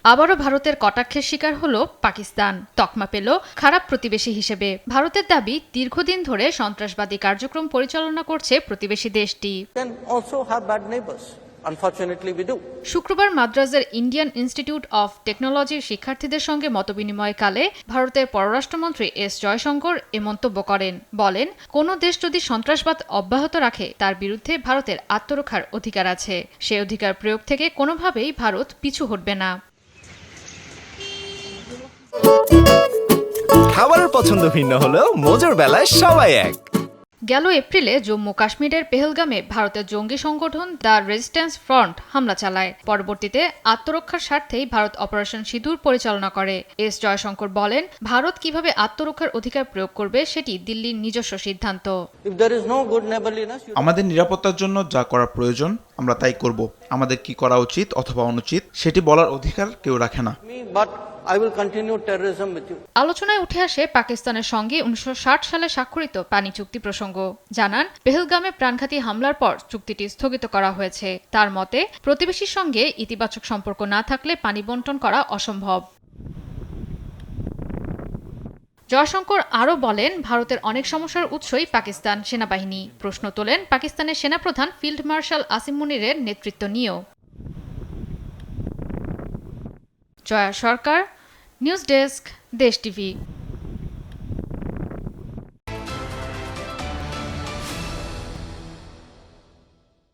আবারও ভারতের কটাক্ষের শিকার হলো পাকিস্তান। তকমা পেল খারাপ প্রতিবেশী হিসেবে। ভারতের দাবি, দীর্ঘদিন ধরে সন্ত্রাসবাদী কার্যক্রম পরিচালনা করছে প্রতিবেশী দেশটি। শুক্রবার মাদ্রাজের ইন্ডিয়ান ইনস্টিটিউট অফ টেকনোলজির শিক্ষার্থীদের সঙ্গে মতবিনিময়কালে ভারতের পররাষ্ট্রমন্ত্রী এস জয়শঙ্কর এ মন্তব্য করেন। বলেন, কোনো দেশ যদি সন্ত্রাসবাদ অব্যাহত রাখে তার বিরুদ্ধে ভারতের আত্মরক্ষার অধিকার আছে। সে অধিকার প্রয়োগ থেকে কোনোভাবেই ভারত পিছু হটবে না। খাবারের পছন্দ ভিন্ন হলেও মজার বেলায় সবাই এক। গেল এপ্রিলে জম্মু কাশ্মীরের পেহেলগামে ভারতের জঙ্গি সংগঠন দ্য রেজিস্ট্যান্স ফ্রন্ট হামলা চালায়। পরবর্তীতে আত্মরক্ষার স্বার্থেই ভারত অপারেশন সিঁদুর পরিচালনা করে। এস জয়শঙ্কর বলেন, ভারত কিভাবে আত্মরক্ষার অধিকার প্রয়োগ করবে সেটি দিল্লির নিজস্ব সিদ্ধান্ত। আমাদের নিরাপত্তার জন্য যা করা প্রয়োজন আমরা তাই করব। আমাদের কি করা উচিত অথবা অনুচিত সেটি বলার অধিকার কেউ রাখে না। আলোচনায় উঠে আসে পাকিস্তানের সঙ্গে 1960 সালে স্বাক্ষরিত পানি চুক্তি প্রসঙ্গ। জানান, পেহেলগামে প্রাণঘাতী হামলার পর চুক্তিটি স্থগিত করা হয়েছে। তার মতে, প্রতিবেশীর সঙ্গে ইতিবাচক সম্পর্ক না থাকলে পানি বণ্টন করা অসম্ভব। জয়শঙ্কর আরও বলেন, ভারতের অনেক সমস্যার উৎসই পাকিস্তান সেনাবাহিনী। প্রশ্ন তোলেন পাকিস্তানের সেনাপ্রধান ফিল্ড মার্শাল আসিম মুনিরের নেতৃত্ব নিয়েও। জয়া সরকার, নিউজ ডেস্ক, দেশ টিভি।